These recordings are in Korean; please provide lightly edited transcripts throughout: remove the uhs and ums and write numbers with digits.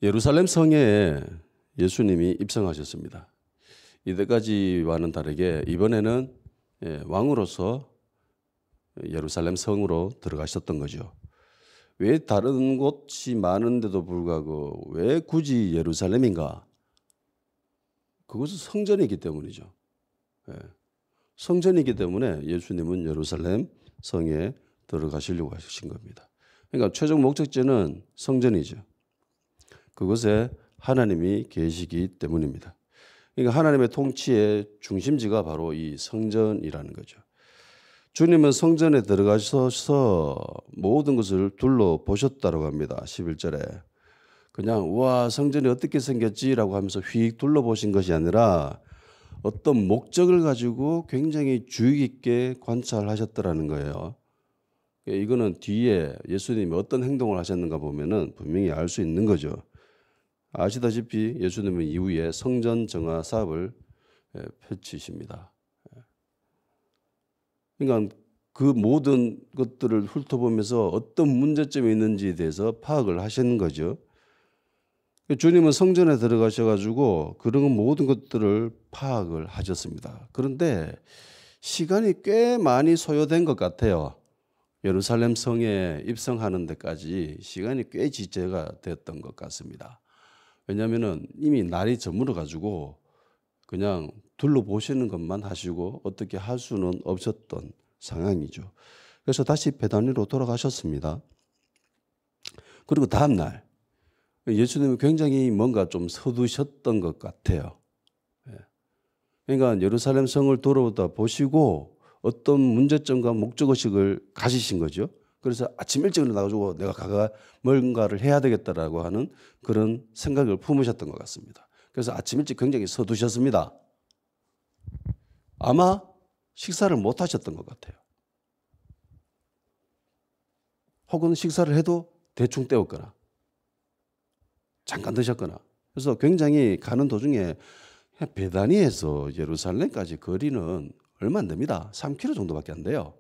예루살렘 성에 예수님이 입성하셨습니다. 이때까지와는 다르게 이번에는 왕으로서 예루살렘 성으로 들어가셨던 거죠. 왜 다른 곳이 많은데도 불구하고 왜 굳이 예루살렘인가? 그것은 성전이기 때문이죠. 성전이기 때문에 예수님은 예루살렘 성에 들어가시려고 하신 겁니다. 그러니까 최종 목적지는 성전이죠. 그곳에 하나님이 계시기 때문입니다. 그러니까 하나님의 통치의 중심지가 바로 이 성전이라는 거죠. 주님은 성전에 들어가셔서 모든 것을 둘러보셨다고 합니다. 11절에. 그냥 와 성전이 어떻게 생겼지라고 하면서 휙 둘러보신 것이 아니라 어떤 목적을 가지고 굉장히 주의 깊게 관찰하셨더라는 거예요. 이거는 뒤에 예수님이 어떤 행동을 하셨는가 보면은 분명히 알 수 있는 거죠. 아시다시피 예수님은 이후에 성전 정화 사업을 펼치십니다. 그러니까 그 모든 것들을 훑어보면서 어떤 문제점이 있는지에 대해서 파악을 하시는 거죠. 주님은 성전에 들어가셔가지고 그런 모든 것들을 파악을 하셨습니다. 그런데 시간이 꽤 많이 소요된 것 같아요. 예루살렘 성에 입성하는 데까지 시간이 꽤 지체가 됐던 것 같습니다. 왜냐하면 이미 날이 저물어 가지고 그냥 둘러보시는 것만 하시고 어떻게 할 수는 없었던 상황이죠. 그래서 다시 베다니로 돌아가셨습니다. 그리고 다음 날 예수님은 굉장히 뭔가 좀 서두셨던 것 같아요. 그러니까 예루살렘 성을 돌아오다 보시고 어떤 문제점과 목적의식을 가지신 거죠. 그래서 아침 일찍 일어나가지고 내가 가가 뭔가를 해야 되겠다라고 하는 그런 생각을 품으셨던 것 같습니다. 그래서 아침 일찍 굉장히 서두셨습니다. 아마 식사를 못 하셨던 것 같아요. 혹은 식사를 해도 대충 때웠거나 잠깐 드셨거나. 그래서 굉장히 가는 도중에 베다니에서 예루살렘까지 거리는 얼마 안 됩니다. 3km 정도밖에 안 돼요.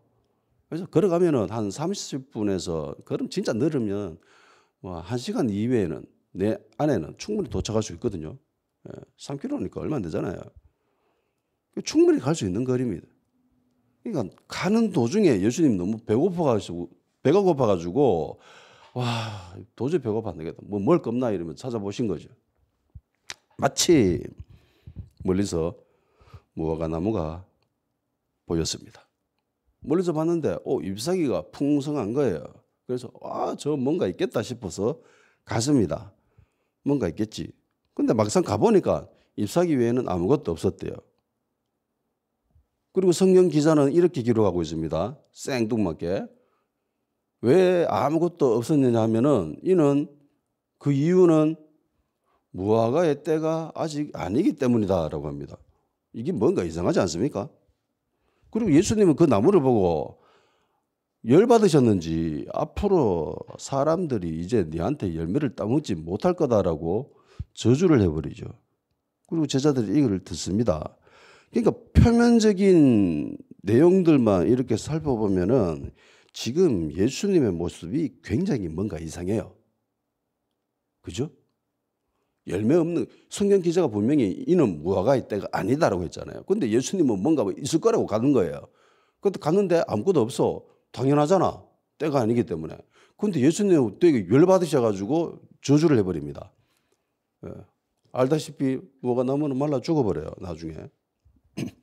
그래서 걸어가면은 한 30분에서 걸음 진짜 늘으면 뭐 1시간 이외에는 내 안에는 충분히 도착할 수 있거든요. 3km니까 얼마 안 되잖아요. 충분히 갈 수 있는 거리입니다. 그러니까 가는 도중에 예수님 너무 배가 고파가지고 와 도저히 배고파 안 되겠다. 뭐 먹을 거 없나 이러면 찾아보신 거죠. 마치 멀리서 무화과 나무가 보였습니다. 멀리서 봤는데 잎사귀가 풍성한 거예요. 그래서 저 뭔가 있겠다 싶어서 갔습니다. 뭔가 있겠지. 근데 막상 가보니까 잎사귀 외에는 아무것도 없었대요. 그리고 성경 기자는 이렇게 기록하고 있습니다. 생뚱맞게. 왜 아무것도 없었느냐 하면은 그 이유는 무화과의 때가 아직 아니기 때문이다라고 합니다. 이게 뭔가 이상하지 않습니까? 그리고 예수님은 그 나무를 보고 열받으셨는지 앞으로 사람들이 이제 네한테 열매를 따먹지 못할 거다라고 저주를 해버리죠. 그리고 제자들이 이걸 듣습니다. 그러니까 표면적인 내용들만 이렇게 살펴보면은 지금 예수님의 모습이 굉장히 뭔가 이상해요. 그죠? 열매 없는 성경 기자가 분명히 이는 무화과의 때가 아니다라고 했잖아요. 근데 예수님은 뭔가 있을 거라고 가는 거예요. 근데 갔는데 아무것도 없어. 당연하잖아. 때가 아니기 때문에. 근데 예수님은 되게 열받으셔가지고 저주를 해버립니다. 알다시피 무화과 나무는 말라 죽어버려요. 나중에.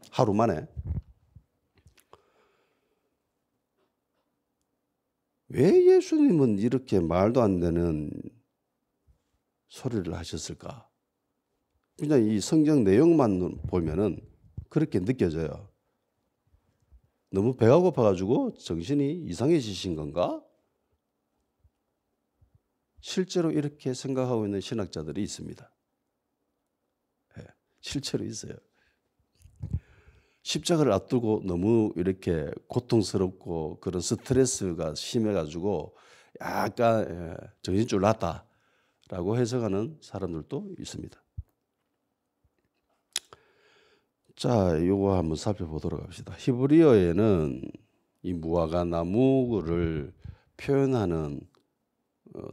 하루 만에. 왜 예수님은 이렇게 말도 안 되는 소리를 하셨을까? 그냥 이 성경 내용만 보면은 그렇게 느껴져요. 너무 배가 고파가지고 정신이 이상해지신 건가? 실제로 이렇게 생각하고 있는 신학자들이 있습니다. 실제로 있어요. 십자가를 앞두고 너무 이렇게 고통스럽고 그런 스트레스가 심해가지고 약간 정신줄 났다라고 해석하는 사람들도 있습니다. 자, 요거 한번 살펴보도록 합시다. 히브리어에는 이 무화과 나무를 표현하는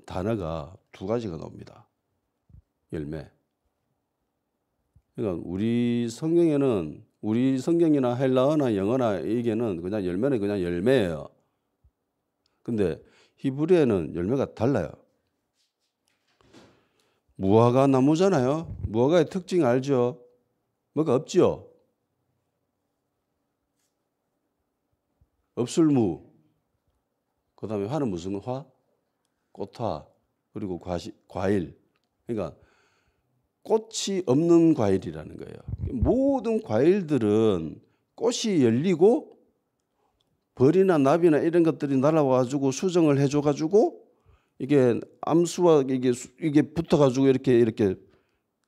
단어가 두 가지가 나옵니다. 열매. 그러니까 우리 성경이나 헬라어나 영어나 이게는 그냥 열매는 그냥 열매예요. 근데 히브리어는 열매가 달라요. 무화과 나무잖아요. 무화과의 특징 알죠? 뭐가 없죠? 없을무. 그 다음에 화는 무슨 화? 꽃화. 그리고 과일. 그러니까 꽃이 없는 과일이라는 거예요. 모든 과일들은 꽃이 열리고 벌이나 나비나 이런 것들이 날아와가지고 수정을 해줘가지고 이게 암수와 이게 붙어가지고 이렇게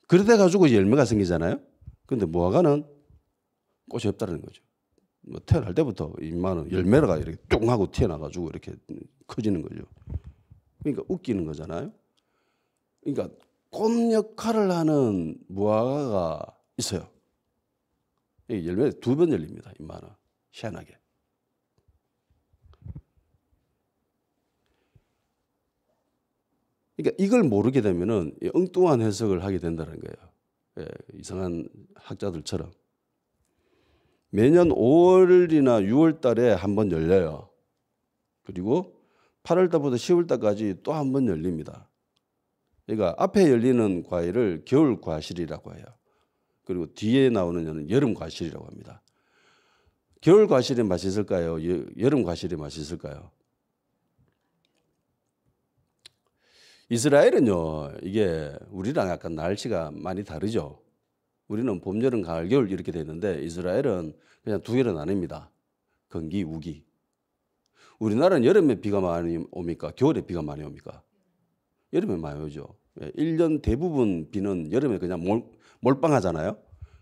그러다 가지고 열매가 생기잖아요. 근데 무화과는 꽃이 없다는 거죠. 뭐 태어날 때부터 이만은 열매가 이렇게 뚱 하고 튀어나가지고 이렇게 커지는 거죠. 그러니까 웃기는 거잖아요. 그러니까 꽃 역할을 하는 무화과가 있어요. 열매 2번 열립니다. 이만은 희한하게. 그러니까 이걸 모르게 되면은 엉뚱한 해석을 하게 된다는 거예요. 예, 이상한 학자들처럼. 매년 5월이나 6월 달에 한 번 열려요. 그리고 8월 달부터 10월 달까지 또 한 번 열립니다. 그러니까 앞에 열리는 과일을 겨울 과실이라고 해요. 그리고 뒤에 나오는 거는 여름 과실이라고 합니다. 겨울 과실이 맛있을까요? 여름 과실이 맛있을까요? 이스라엘은요, 이게 우리랑 약간 날씨가 많이 다르죠. 우리는 봄, 여름, 가을, 겨울 이렇게 돼 있는데 이스라엘은 그냥 2개로 나뉩니다. 건기, 우기. 우리나라는 여름에 비가 많이 옵니까? 겨울에 비가 많이 옵니까? 여름에 많이 오죠. 1년 대부분 비는 여름에 그냥 몰빵하잖아요.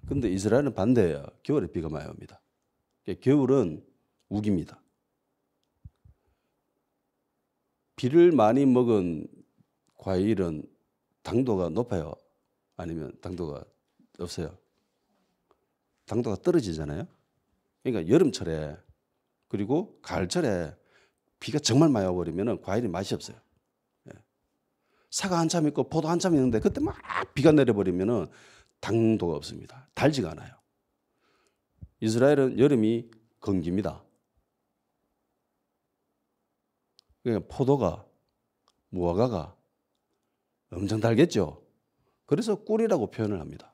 근데 이스라엘은 반대예요. 겨울에 비가 많이 옵니다. 겨울은 우기입니다. 비를 많이 먹은 과일은 당도가 높아요? 아니면 당도가 없어요? 당도가 떨어지잖아요. 그러니까 여름철에 그리고 가을철에 비가 정말 많이 와버리면 과일이 맛이 없어요. 사과 한참 있고 포도 한참 있는데 그때 막 비가 내려버리면 당도가 없습니다. 달지가 않아요. 이스라엘은 여름이 건기입니다. 그러니까 포도가, 무화과가 엄청 달겠죠. 그래서 꿀이라고 표현을 합니다.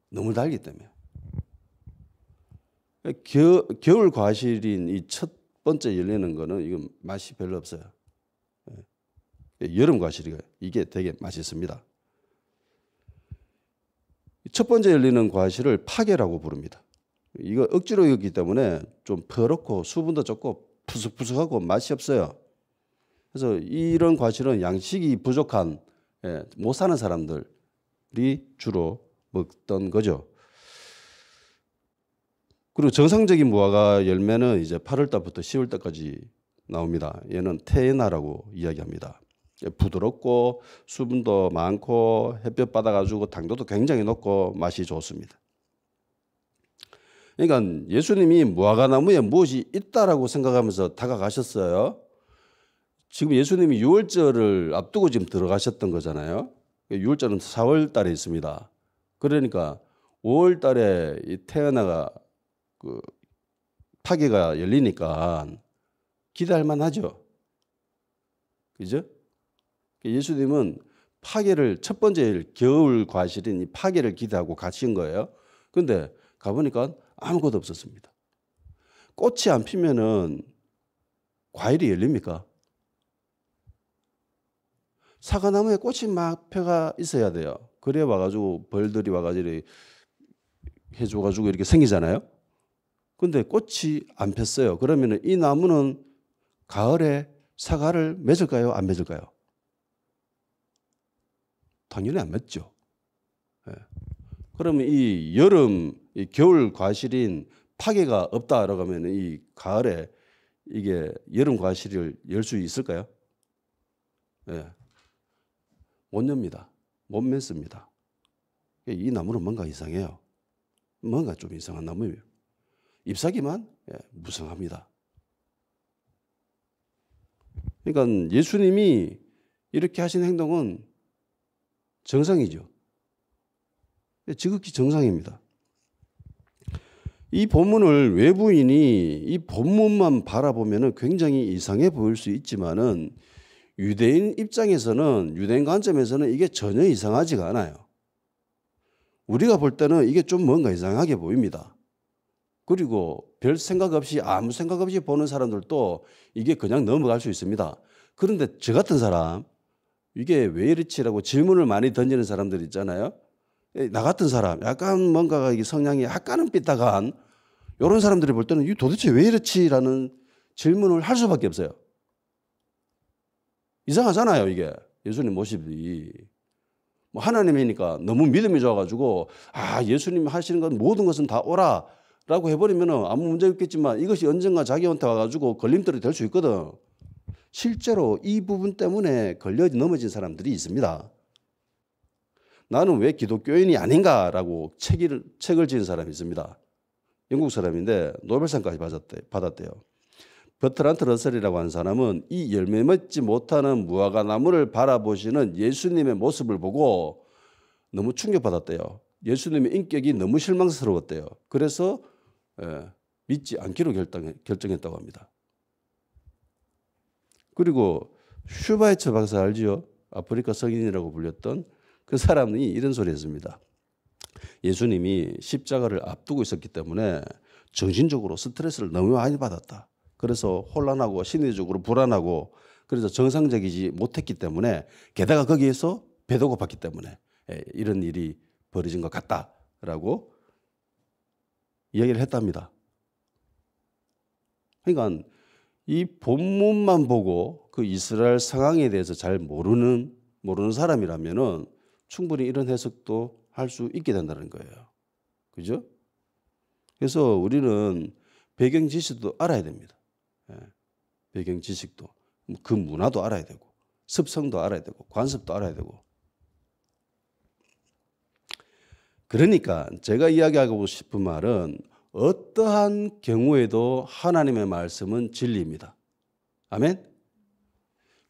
너무 달기 때문에. 겨울 과실인 이 첫 번째 열리는 거는 이건 맛이 별로 없어요. 여름 과실이 이게 되게 맛있습니다. 첫 번째 열리는 과실을 파게라고 부릅니다. 이거 억지로 익기 때문에 좀 퍼렇고 수분도 적고 푸석푸석하고 맛이 없어요. 그래서 이런 과실은 양식이 부족한 못 사는 사람들이 주로 먹던 거죠. 그리고 정상적인 무화과 열매는 이제 8월 달부터 10월 달까지 나옵니다. 얘는 테에나라고 이야기합니다. 부드럽고 수분도 많고 햇볕 받아가지고 당도도 굉장히 높고 맛이 좋습니다. 그러니까 예수님이 무화과 나무에 무엇이 있다라고 생각하면서 다가가셨어요. 지금 예수님이 유월절을 앞두고 지금 들어가셨던 거잖아요. 유월절은 4월 달에 있습니다. 그러니까 5월 달에 이 테에나가 파게가 열리니까 기대할 만하죠. 그죠? 예수님은 파게를 첫 번째 겨울 과실인 이 파게를 기대하고 가신 거예요. 그런데 가보니까 아무것도 없었습니다. 꽃이 안 피면은 과일이 열립니까? 사과나무에 꽃이 막 펴가 있어야 돼요. 그래 와가지고 벌들이 와가지고 해줘가지고 이렇게 생기잖아요. 근데 꽃이 안 폈어요. 그러면 이 나무는 가을에 사과를 맺을까요? 안 맺을까요? 당연히 안 맺죠. 그러면 이 여름, 이 겨울 과실인 파게가 없다라고 하면 이 가을에 이게 여름 과실을 열 수 있을까요? 못 엽니다. 못 맺습니다. 이 나무는 뭔가 이상해요. 뭔가 좀 이상한 나무예요. 잎사귀만 무성합니다. 그러니까 예수님이 이렇게 하신 행동은 정상이죠. 지극히 정상입니다. 이 본문을 외부인이 이 본문만 바라보면 굉장히 이상해 보일 수 있지만은 유대인 입장에서는, 유대인 관점에서는 이게 전혀 이상하지가 않아요. 우리가 볼 때는 이게 좀 뭔가 이상하게 보입니다. 그리고 별 생각 없이, 아무 생각 없이 보는 사람들도 이게 그냥 넘어갈 수 있습니다. 그런데 저 같은 사람, 이게 왜 이렇지라고 질문을 많이 던지는 사람들 있잖아요. 나 같은 사람, 약간 뭔가가 성향이 약간은 삐딱한 이런 사람들이 볼 때는 이 도대체 왜 이렇지라는 질문을 할 수밖에 없어요. 이상하잖아요, 이게. 예수님 모습이. 뭐 하나님이니까 너무 믿음이 좋아가지고, 예수님 하시는 건 모든 것은 다 오라 라고 해버리면 아무 문제 없겠지만 이것이 언젠가 자기한테 와가지고 걸림돌이 될 수 있거든. 실제로 이 부분 때문에 걸려 넘어진 사람들이 있습니다. 나는 왜 기독교인이 아닌가라고 책을 지은 사람이 있습니다. 영국 사람인데 노벨상까지 받았대요. 버트란트 러셀이라고 하는 사람은 이 열매 맺지 못하는 무화과 나무를 바라보시는 예수님의 모습을 보고 너무 충격받았대요. 예수님의 인격이 너무 실망스러웠대요. 그래서 믿지 않기로 결정했다고 합니다. 그리고 슈바이처 박사 알지요? 아프리카 성인이라고 불렸던 그 사람이 이런 소리 했습니다. 예수님이 십자가를 앞두고 있었기 때문에 정신적으로 스트레스를 너무 많이 받았다. 그래서 혼란하고 심리적으로 불안하고 그래서 정상적이지 못했기 때문에 게다가 거기에서 배도 고팠기 때문에 이런 일이 벌어진 것 같다라고 이야기를 했답니다. 그러니까 이 본문만 보고 그 이스라엘 상황에 대해서 잘 모르는 사람이라면은 충분히 이런 해석도 할 수 있게 된다는 거예요. 그죠? 그래서 우리는 배경 지식도 알아야 됩니다. 배경 지식도. 그 문화도 알아야 되고, 습성도 알아야 되고, 관습도 알아야 되고. 그러니까 제가 이야기하고 싶은 말은 어떠한 경우에도 하나님의 말씀은 진리입니다. 아멘?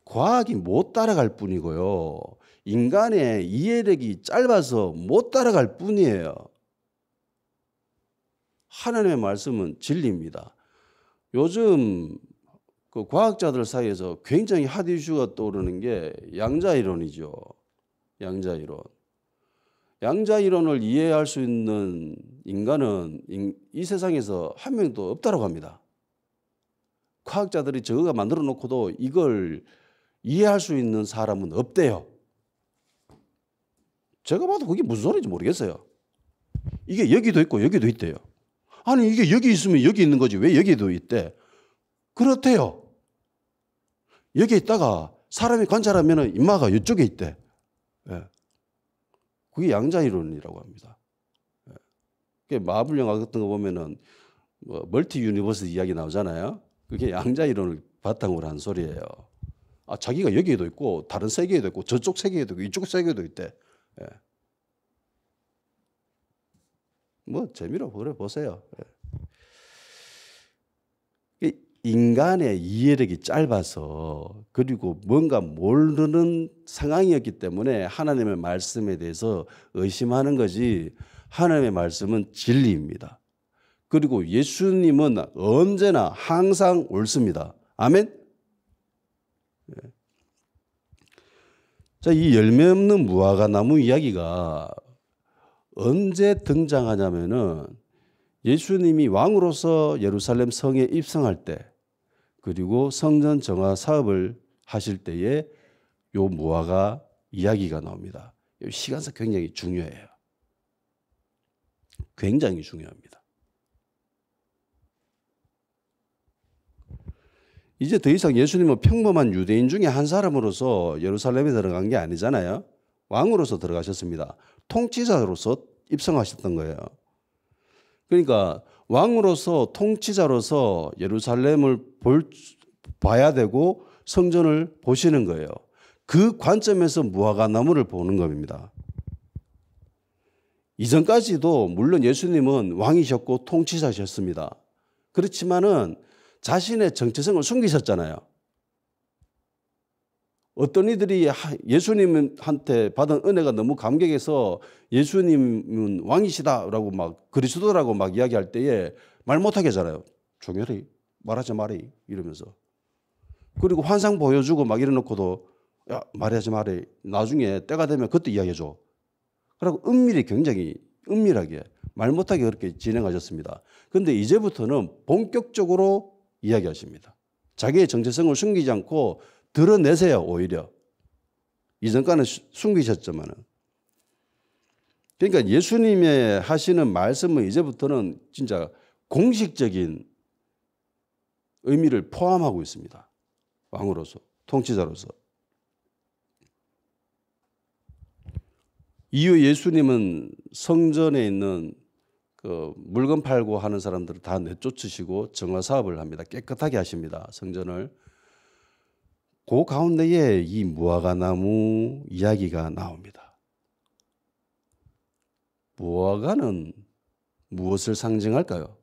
과학이 못 따라갈 뿐이고요. 인간의 이해력이 짧아서 못 따라갈 뿐이에요. 하나님의 말씀은 진리입니다. 요즘 그 과학자들 사이에서 굉장히 핫 이슈가 떠오르는 게 양자이론이죠. 양자이론. 양자이론을 이해할 수 있는 인간은 이 세상에서 한 명도 없다고 합니다. 과학자들이 저거가 만들어 놓고도 이걸 이해할 수 있는 사람은 없대요. 제가 봐도 그게 무슨 소리인지 모르겠어요. 이게 여기도 있고 여기도 있대요. 아니 이게 여기 있으면 여기 있는 거지 왜 여기도 있대? 그렇대요. 여기 있다가 사람이 관찰하면 인마가 이쪽에 있대. 그게 양자이론이라고 합니다. 마블 영화 같은 거 보면은 멀티 유니버스 이야기 나오잖아요. 그게 양자이론을 바탕으로 한 소리예요. 자기가 여기에도 있고 다른 세계에도 있고 저쪽 세계에도 있고 이쪽 세계에도 있대. 뭐 재미로 그래 보세요. 인간의 이해력이 짧아서 그리고 뭔가 모르는 상황이었기 때문에 하나님의 말씀에 대해서 의심하는 거지 하나님의 말씀은 진리입니다. 그리고 예수님은 언제나 항상 옳습니다. 아멘? 자, 이 열매 없는 무화과 나무 이야기가 언제 등장하냐면은 예수님이 왕으로서 예루살렘 성에 입성할 때 그리고 성전 정화 사업을 하실 때에 요 무화과 이야기가 나옵니다. 시간상 굉장히 중요해요. 굉장히 중요합니다. 이제 더 이상 예수님은 평범한 유대인 중에 한 사람으로서 예루살렘에 들어간 게 아니잖아요. 왕으로서 들어가셨습니다. 통치자로서 입성하셨던 거예요. 그러니까 왕으로서 통치자로서 예루살렘을 봐야 되고 성전을 보시는 거예요. 그 관점에서 무화과 나무를 보는 겁니다. 이전까지도 물론 예수님은 왕이셨고 통치자셨습니다. 그렇지만은 자신의 정체성을 숨기셨잖아요. 어떤 이들이 예수님한테 받은 은혜가 너무 감격해서 예수님은 왕이시다라고 막 그리스도라고 막 이야기할 때에 말 못하게 하잖아요. 종혈이 말하지 말이 이러면서. 그리고 환상 보여주고 막 이래놓고도 야 말하지 말이 나중에 때가 되면 그때 이야기해줘. 그리고 굉장히 은밀하게 말 못하게 그렇게 진행하셨습니다. 그런데 이제부터는 본격적으로 이야기하십니다. 자기의 정체성을 숨기지 않고 드러내세요. 오히려. 이전까지는 숨기셨지만은. 그러니까 예수님의 하시는 말씀은 이제부터는 진짜 공식적인 의미를 포함하고 있습니다. 왕으로서, 통치자로서. 이후 예수님은 성전에 있는 그 물건 팔고 하는 사람들을 다 내쫓으시고 정화 사업을 합니다. 깨끗하게 하십니다. 성전을. 그 가운데에 이 무화과나무 이야기가 나옵니다. 무화과는 무엇을 상징할까요?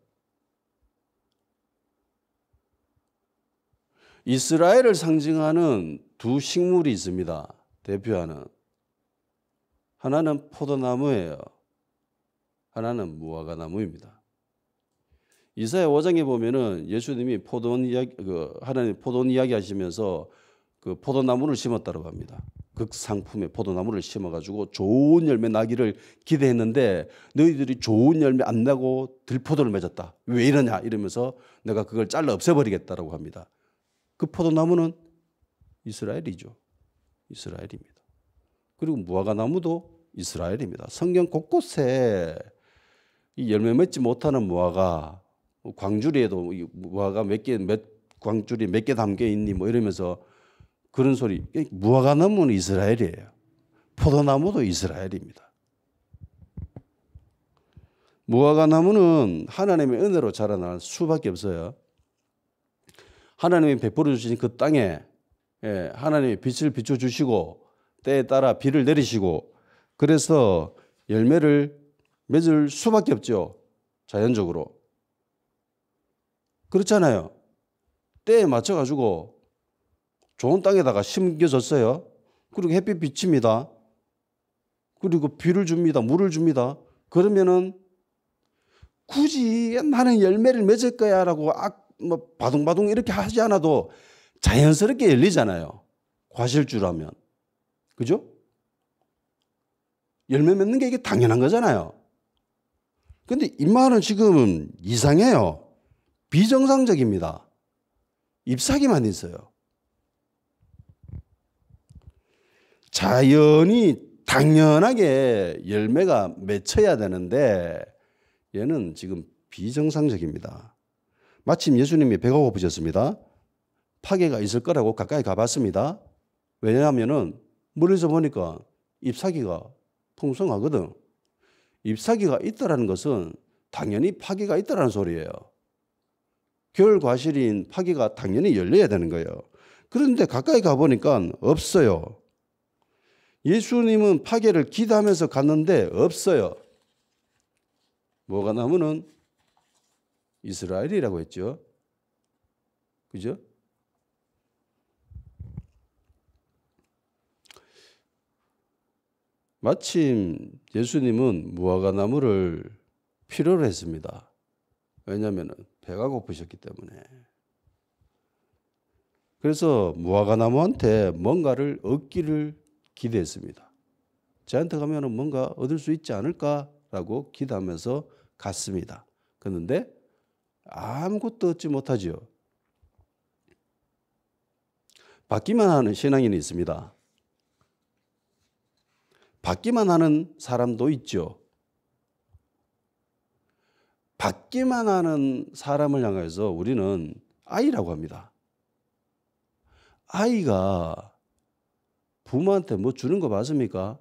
이스라엘을 상징하는 두 식물이 있습니다. 대표하는. 하나는 포도나무예요. 하나는 무화과나무입니다. 이사야 5장에 보면은 예수님이 하나님 포도원 이야기 하시면서 그 포도나무를 심었다고 합니다. 극상품의 포도나무를 심어가지고 좋은 열매 나기를 기대했는데 너희들이 좋은 열매 안 나고 들포도를 맺었다. 왜 이러냐 이러면서 내가 그걸 잘라 없애버리겠다라고 합니다. 그 포도나무는 이스라엘이죠. 이스라엘입니다. 그리고 무화과나무도 이스라엘입니다. 성경 곳곳에 이 열매 맺지 못하는 무화과, 광주리에도 무화과 광주리 몇 개 담겨 있니 뭐 이러면서 그런 소리. 무화과나무는 이스라엘이에요. 포도나무도 이스라엘입니다. 무화과나무는 하나님의 은혜로 자라날 수밖에 없어요. 하나님이 베풀어 주신 그 땅에 하나님이 빛을 비춰주시고 때에 따라 비를 내리시고 그래서 열매를 맺을 수밖에 없죠. 자연적으로. 그렇잖아요. 때에 맞춰가지고 좋은 땅에다가 심겨졌어요. 그리고 햇빛 비칩니다. 그리고 비를 줍니다. 물을 줍니다. 그러면은 굳이 나는 열매를 맺을 거야 라고 바둥바둥 이렇게 하지 않아도 자연스럽게 열리잖아요. 과실주라면. 그죠? 열매 맺는 게 이게 당연한 거잖아요. 근데 이 말은 지금 이상해요. 비정상적입니다. 잎사귀만 있어요. 자연이 당연하게 열매가 맺혀야 되는데 얘는 지금 비정상적입니다. 마침 예수님이 배가 고프셨습니다. 파괴가 있을 거라고 가까이 가봤습니다. 왜냐하면 멀리서 보니까 잎사귀가 풍성하거든. 잎사귀가 있다라는 것은 당연히 파괴가 있다라는 소리예요. 겨울 과실인 파괴가 당연히 열려야 되는 거예요. 그런데 가까이 가보니까 없어요. 예수님은 파괴를 기도하면서 갔는데 없어요. 무화과나무는 이스라엘이라고 했죠. 그죠? 마침 예수님은 무화과나무를 필요로 했습니다. 왜냐하면 배가 고프셨기 때문에. 그래서 무화과나무한테 뭔가를 얻기를 기대했습니다. 저한테 가면 뭔가 얻을 수 있지 않을까라고 기대하면서 갔습니다. 그런데 아무것도 얻지 못하죠. 받기만 하는 신앙인이 있습니다. 받기만 하는 사람도 있죠. 받기만 하는 사람을 향해서 우리는 아이라고 합니다. 아이가 부모한테 뭐 주는 거 봤습니까?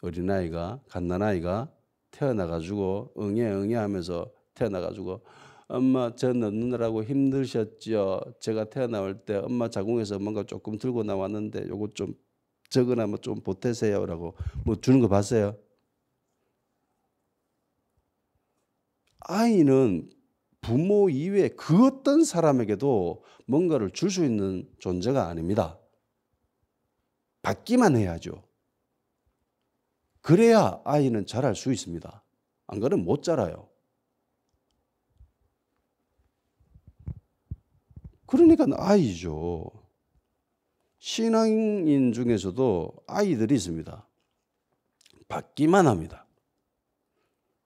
어린아이가, 갓난아이가 태어나가지고 응애 하면서 태어나가지고 엄마 저 넣느라고 힘드셨죠. 제가 태어나올 때 엄마 자궁에서 뭔가 조금 들고 나왔는데 요거 좀 적으나 뭐 좀 보태세요라고 뭐 주는 거 봤어요? 아이는 부모 이외에 그 어떤 사람에게도 뭔가를 줄 수 있는 존재가 아닙니다. 받기만 해야죠. 그래야 아이는 자랄 수 있습니다. 안 그러면 못 자라요. 그러니까 아이죠. 신앙인 중에서도 아이들이 있습니다. 받기만 합니다.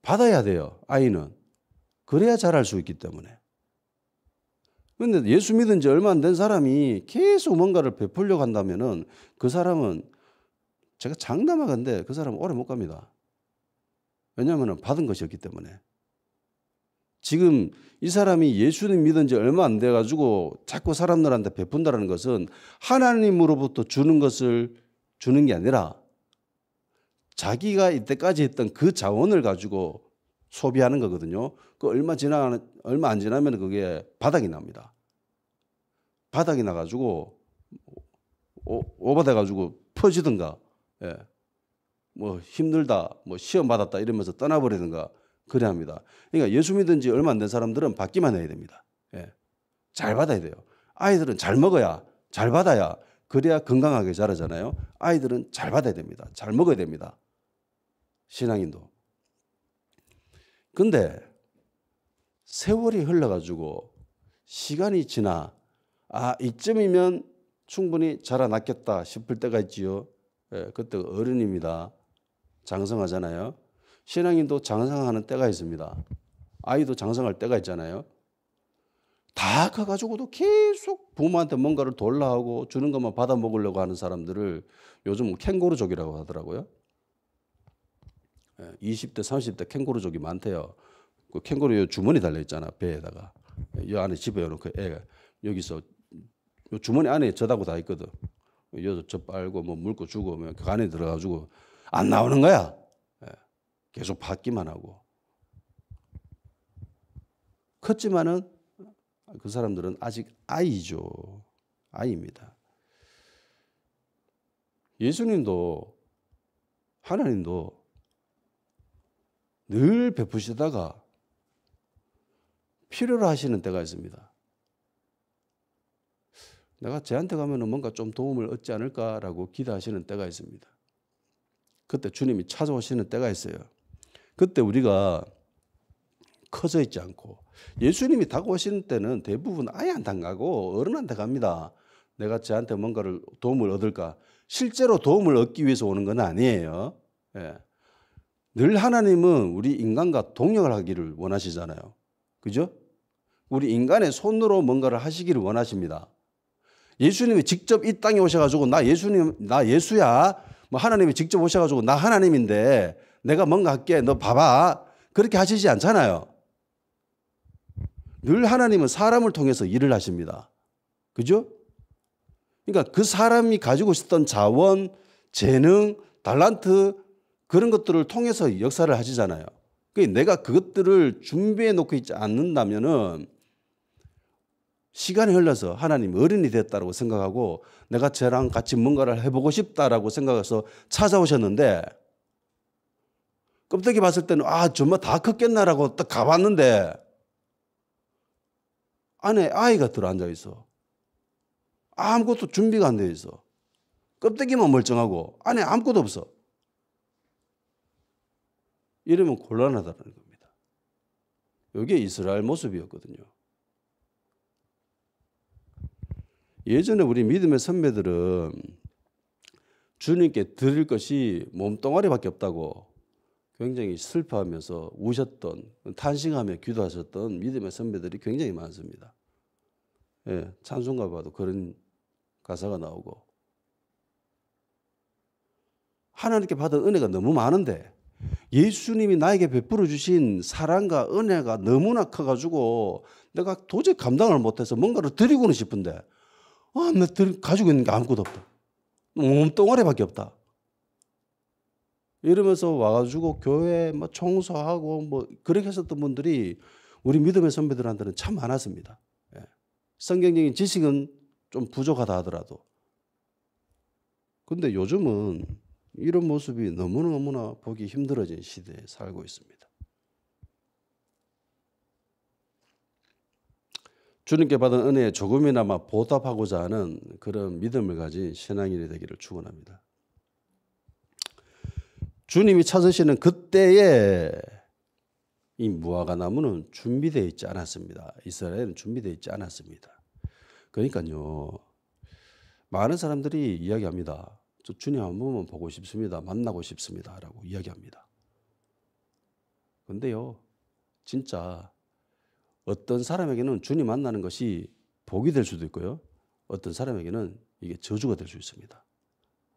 받아야 돼요. 아이는. 그래야 자랄 수 있기 때문에. 그런데 예수 믿은 지 얼마 안 된 사람이 계속 뭔가를 베풀려고 한다면은 그 사람은 제가 장담하건대 그 사람은 오래 못 갑니다. 왜냐하면 받은 것이 없기 때문에. 지금 이 사람이 예수님 믿은 지 얼마 안 돼가지고 자꾸 사람들한테 베푼다는 것은 하나님으로부터 주는 것을 주는 게 아니라 자기가 이때까지 했던 그 자원을 가지고 소비하는 거거든요. 그 얼마 안 지나면 그게 바닥이 납니다. 바닥이 나가지고 오바돼가지고 퍼지든가, 예. 뭐 힘들다, 뭐 시험 받았다 이러면서 떠나버리든가 그래야 합니다. 그러니까 예수 믿은 지 얼마 안 된 사람들은 받기만 해야 됩니다. 예. 잘 받아야 돼요. 아이들은 잘 먹어야, 잘 받아야, 그래야 건강하게 자라잖아요. 아이들은 잘 받아야 됩니다. 잘 먹어야 됩니다. 신앙인도. 근데 세월이 흘러가지고 시간이 지나 이쯤이면 충분히 자라났겠다 싶을 때가 있지요. 예, 그때 어른입니다. 장성하잖아요. 신앙인도 장성하는 때가 있습니다. 아이도 장성할 때가 있잖아요. 다 커가지고도 계속 부모한테 뭔가를 돌라 하고 주는 것만 받아 먹으려고 하는 사람들을 요즘 캥거루족이라고 하더라고요. 20대, 30대 캥거루족이 많대요. 그 캥거루 주머니 달려있잖아, 배에다가. 이 안에 집어넣고 애가 여기서 주머니 안에 젖하고 다 있거든. 여기서 젖 빨고 뭐 물고 주고 그 안에 들어가지고 안 나오는 거야. 계속 받기만 하고. 컸지만은 그 사람들은 아직 아이죠. 아이입니다. 예수님도 하나님도 늘 베푸시다가 필요로 하시는 때가 있습니다. 내가 쟤한테 가면 뭔가 좀 도움을 얻지 않을까라고 기대하시는 때가 있습니다. 그때 주님이 찾아오시는 때가 있어요. 그때 우리가 커져 있지 않고 예수님이 다가오시는 때는 대부분 아이한테 안 가고 어른한테 갑니다. 내가 쟤한테 뭔가를 도움을 얻을까. 실제로 도움을 얻기 위해서 오는 건 아니에요. 예. 늘 하나님은 우리 인간과 동역을 하기를 원하시잖아요. 그죠? 우리 인간의 손으로 뭔가를 하시기를 원하십니다. 예수님이 직접 이 땅에 오셔가지고 나 예수야. 뭐 하나님이 직접 오셔가지고 나 하나님인데 내가 뭔가 할게. 너 봐봐. 그렇게 하시지 않잖아요. 늘 하나님은 사람을 통해서 일을 하십니다. 그죠? 그러니까 그 사람이 가지고 있었던 자원, 재능, 달란트 그런 것들을 통해서 역사를 하시잖아요. 그러니까 내가 그것들을 준비해 놓고 있지 않는다면은 시간이 흘러서 하나님 어른이 됐다고 생각하고 내가 쟤랑 같이 뭔가를 해보고 싶다라고 생각해서 찾아오셨는데 껍데기 봤을 때는 정말 다 컸겠나라고 딱 가봤는데 안에 아이가 들어앉아 있어. 아무것도 준비가 안 되어 있어. 껍데기만 멀쩡하고 안에 아무것도 없어. 이러면 곤란하다는 겁니다. 이게 이스라엘 모습이었거든요. 예전에 우리 믿음의 선배들은 주님께 드릴 것이 몸뚱아리밖에 없다고 굉장히 슬퍼하면서 우셨던, 탄식하며 기도하셨던 믿음의 선배들이 굉장히 많습니다. 예, 찬송가 봐도 그런 가사가 나오고 하나님께 받은 은혜가 너무 많은데 예수님이 나에게 베풀어 주신 사랑과 은혜가 너무나 커가지고 내가 도저히 감당을 못해서 뭔가를 드리고는 싶은데 나 가지고 있는 게 아무것도 없다. 몸뚱아리밖에 없다. 이러면서 와가지고 교회 뭐 청소하고 뭐 그렇게 했었던 분들이 우리 믿음의 선배들한테는 참 많았습니다. 예. 성경적인 지식은 좀 부족하다 하더라도. 근데 요즘은 이런 모습이 너무나 보기 힘들어진 시대에 살고 있습니다. 주님께 받은 은혜에 조금이나마 보답하고자 하는 그런 믿음을 가진 신앙인이 되기를 축원합니다. 주님이 찾으시는 그때에 이 무화과 나무는 준비되어 있지 않았습니다. 이스라엘은 준비되어 있지 않았습니다. 그러니까요, 많은 사람들이 이야기합니다. 저 주님 한 번만 보고 싶습니다. 만나고 싶습니다. 라고 이야기합니다. 근데요, 진짜 어떤 사람에게는 주님 만나는 것이 복이 될 수도 있고요. 어떤 사람에게는 이게 저주가 될 수 있습니다.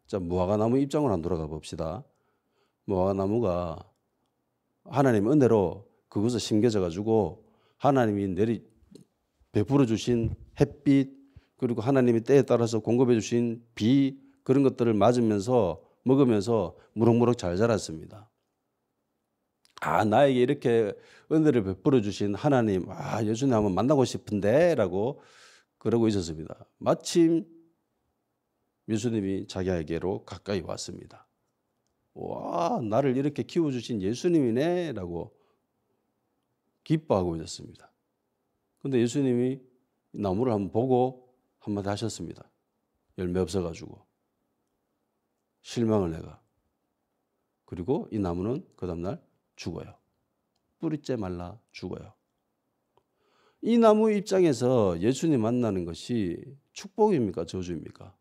자, 무화과 나무 입장으로 한번 돌아가 봅시다. 무화과 나무가 하나님 은혜로 그것을 심겨져 가지고 하나님이 베풀어 주신 햇빛, 그리고 하나님이 때에 따라서 공급해 주신 비, 그런 것들을 맞으면서 먹으면서 무럭무럭 잘 자랐습니다. 나에게 이렇게 은혜를 베풀어 주신 하나님, 예수님 한번 만나고 싶은데 라고 그러고 있었습니다. 마침 예수님이 자기에게로 가까이 왔습니다. 와, 나를 이렇게 키워주신 예수님이네 라고 기뻐하고 있었습니다. 근데 예수님이 나무를 한번 보고 한마디 하셨습니다. 열매 없어가지고 실망을 내가. 그리고 이 나무는 그 다음날 죽어요. 뿌리째 말라 죽어요. 이 나무 입장에서 예수님 만나는 것이 축복입니까? 저주입니까?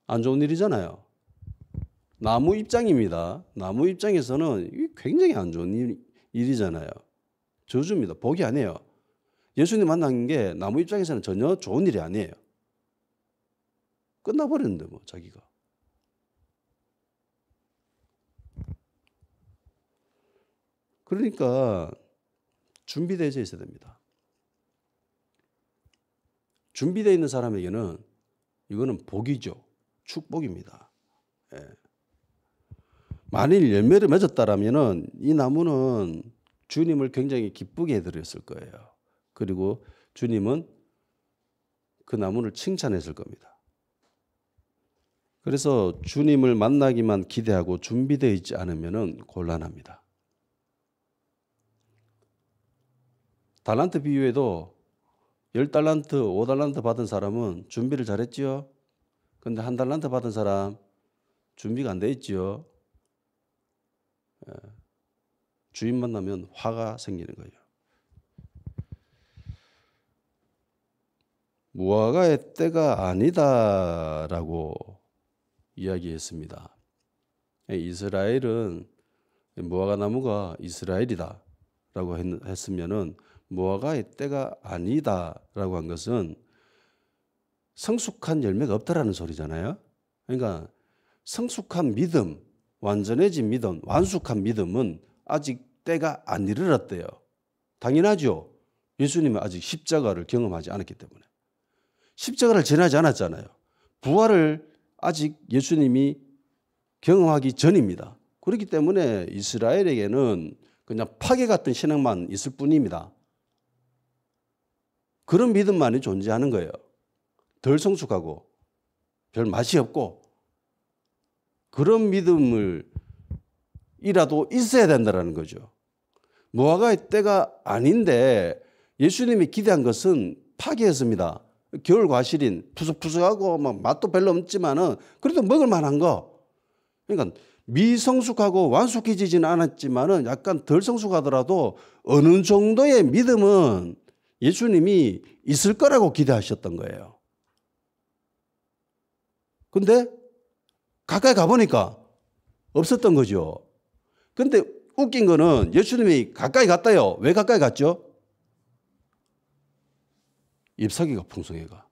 안 좋은 일이잖아요. 나무 입장입니다. 나무 입장에서는 굉장히 안 좋은 일이잖아요. 저주입니다. 복이 아니에요. 예수님 만난 게 나무 입장에서는 전혀 좋은 일이 아니에요. 끝나버렸는데 뭐 자기가. 그러니까 준비되어 있어야 됩니다. 준비되어 있는 사람에게는 이거는 복이죠. 축복입니다. 예. 만일 열매를 맺었다라면 이 나무는 주님을 굉장히 기쁘게 해드렸을 거예요. 그리고 주님은 그 나무를 칭찬했을 겁니다. 그래서 주님을 만나기만 기대하고 준비되어 있지 않으면 곤란합니다. 달란트 비유에도 10달란트, 5달란트 받은 사람은 준비를 잘했지요. 근데 1달란트 받은 사람 준비가 안 돼 있지요. 주인 만나면 화가 생기는 거예요. 무화과의 때가 아니다라고 이야기했습니다. 이스라엘은 무화과 나무가 이스라엘이다라고 했으면은 무화과의 때가 아니다라고 한 것은 성숙한 열매가 없다라는 소리잖아요. 그러니까 성숙한 믿음, 완전해진 믿음, 완숙한 믿음은 아직 때가 안 이르렀대요. 당연하죠. 예수님은 아직 십자가를 경험하지 않았기 때문에. 십자가를 지나지 않았잖아요. 부활을 아직 예수님이 경험하기 전입니다. 그렇기 때문에 이스라엘에게는 그냥 파괴 같은 신앙만 있을 뿐입니다. 그런 믿음만이 존재하는 거예요. 덜 성숙하고 별 맛이 없고 그런 믿음을 이라도 있어야 된다는 거죠. 무화과의 때가 아닌데 예수님이 기대한 것은 파괴였습니다. 겨울 과실인 푸석푸석하고 막 맛도 별로 없지만은 그래도 먹을 만한 거. 그러니까 미성숙하고 완숙해지지는 않았지만은 약간 덜 성숙하더라도 어느 정도의 믿음은 예수님이 있을 거라고 기대하셨던 거예요. 근데 가까이 가보니까 없었던 거죠. 근데 웃긴 거는 예수님이 가까이 갔다요. 왜 가까이 갔죠? 잎사귀가 풍성해가.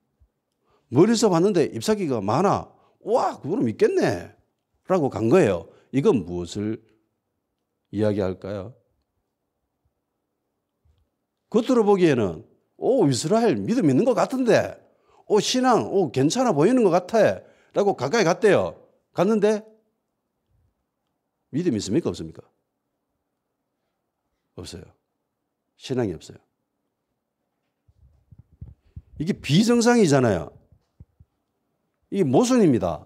멀리서 봤는데 잎사귀가 많아. 와, 그거는 믿겠네. 라고 간 거예요. 이건 무엇을 이야기할까요? 겉으로 보기에는 이스라엘 믿음 있는 것 같은데 신앙 괜찮아 보이는 것 같아 라고 가까이 갔대요. 갔는데 믿음 있습니까? 없습니까? 없어요. 신앙이 없어요. 이게 비정상이잖아요. 이게 모순입니다.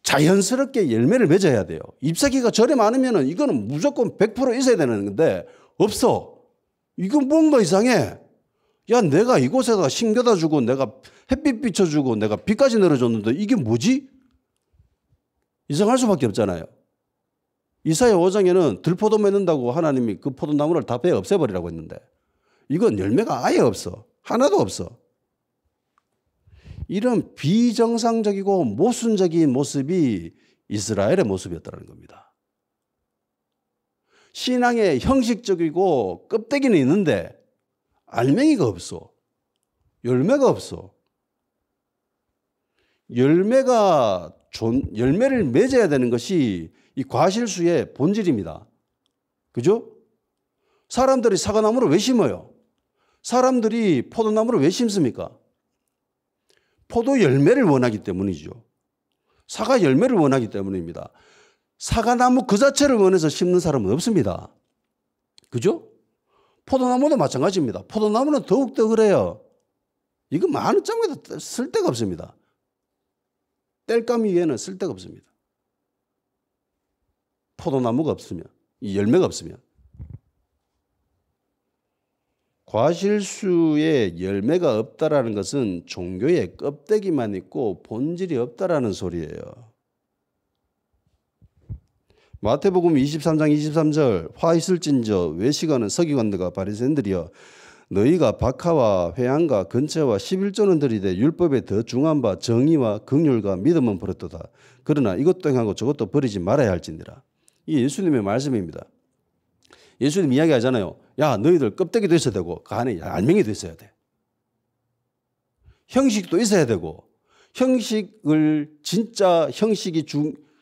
자연스럽게 열매를 맺어야 돼요. 잎사귀가 절에 많으면 이거는 무조건 100% 있어야 되는 건데 없어. 이건 뭔가 이상해. 야, 내가 이곳에다가 심겨다 주고 내가 햇빛 비춰주고 내가 비까지 내려줬는데 이게 뭐지? 이상할 수밖에 없잖아요. 이사야 5장에는 들포도 맺는다고 하나님이 그 포도나무를 다 베어 없애버리라고 했는데 이건 열매가 아예 없어. 하나도 없어. 이런 비정상적이고 모순적인 모습이 이스라엘의 모습이었다는 겁니다. 신앙의 형식적이고 껍데기는 있는데 알맹이가 없어. 열매가 없어. 열매를 맺어야 되는 것이 이 과실수의 본질입니다. 그죠? 사람들이 사과나무를 왜 심어요? 사람들이 포도나무를 왜 심습니까? 포도 열매를 원하기 때문이죠. 사과 열매를 원하기 때문입니다. 사과나무 그 자체를 원해서 심는 사람은 없습니다. 그죠? 포도나무도 마찬가지입니다. 포도나무는 더욱더 그래요. 이거 많은 장면에도 쓸 데가 없습니다. 땔감이 위에는 쓸 데가 없습니다. 포도나무가 없으면, 이 열매가 없으면. 과실수에 열매가 없다라는 것은 종교의 껍데기만 있고 본질이 없다라는 소리예요. 마태복음 23장 23절 화 있을진저 외식하는 서기관들과 바리새인들이여 너희가 박하와 회양과 근처와 11조는 들이되 율법에 더 중한 바 정의와 긍휼과 믿음은 버렸도다. 그러나 이것도 행하고 저것도 버리지 말아야 할지니라. 이 예수님의 말씀입니다. 예수님 이야기하잖아요. 야, 너희들 껍데기도 있어야 되고 그 안에 알맹이도 있어야 돼. 형식도 있어야 되고 형식을 진짜 형식이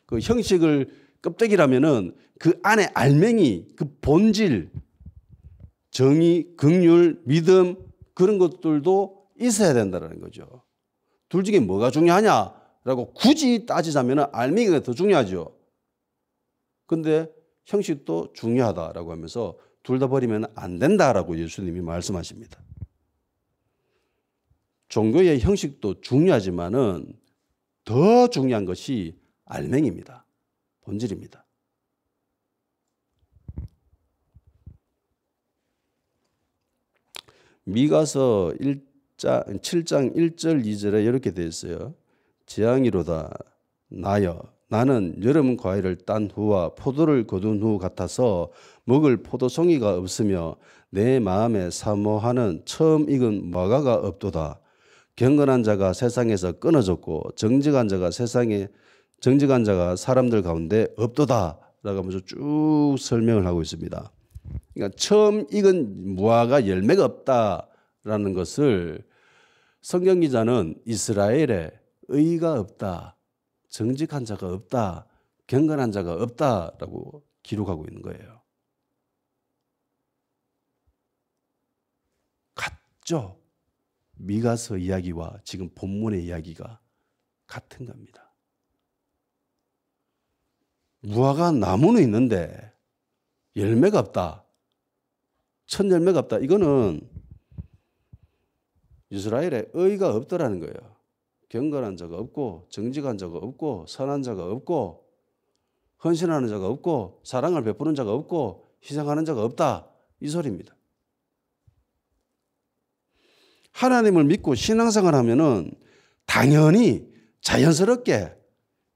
그 형식을 껍데기라면은 그 안에 알맹이, 그 본질, 정의, 긍휼, 믿음 그런 것들도 있어야 된다는 거죠. 둘 중에 뭐가 중요하냐라고 굳이 따지자면 알맹이가 더 중요하죠. 근데 형식도 중요하다라고 하면서 둘 다 버리면 안 된다라고 예수님이 말씀하십니다. 종교의 형식도 중요하지만은 더 중요한 것이 알맹이입니다. 본질입니다. 미가서 7장 1절 2절에 이렇게 되어 있어요. 재앙이로다 나여 나는 여름 과일을 딴 후와 포도를 거둔 후 같아서 먹을 포도송이가 없으며 내 마음에 사모하는 처음 익은 무화과가 없도다. 경건한 자가 세상에서 끊어졌고 정직한 자가 사람들 가운데 없도다 라고 하면서 쭉 설명을 하고 있습니다. 그러니까 처음 익은 무화과 열매가 없다라는 것을 성경 기자는 이스라엘에 의가 없다, 정직한 자가 없다, 경건한 자가 없다라고 기록하고 있는 거예요. 같죠? 미가서 이야기와 지금 본문의 이야기가 같은 겁니다. 무화과 나무는 있는데 열매가 없다. 첫 열매가 없다. 이거는 이스라엘에 의가 없더라는 거예요. 경건한 자가 없고 정직한 자가 없고 선한 자가 없고 헌신하는 자가 없고 사랑을 베푸는 자가 없고 희생하는 자가 없다. 이 소리입니다. 하나님을 믿고 신앙생활 하면은 당연히 자연스럽게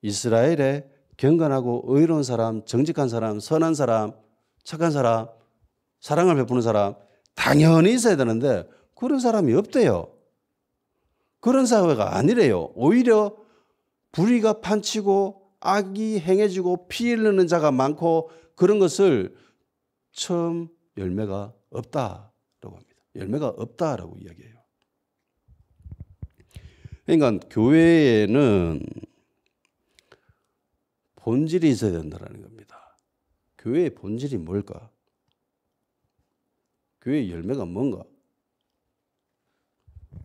이스라엘에 경건하고 의로운 사람, 정직한 사람, 선한 사람, 착한 사람, 사랑을 베푸는 사람 당연히 있어야 되는데 그런 사람이 없대요. 그런 사회가 아니래요. 오히려 불의가 판치고 악이 행해지고 피 흘리는 자가 많고 그런 것을 처음 열매가 없다라고 합니다. 열매가 없다라고 이야기해요. 그러니까 교회에는 본질이 있어야 된다는 겁니다. 교회의 본질이 뭘까? 교회의 열매가 뭔가?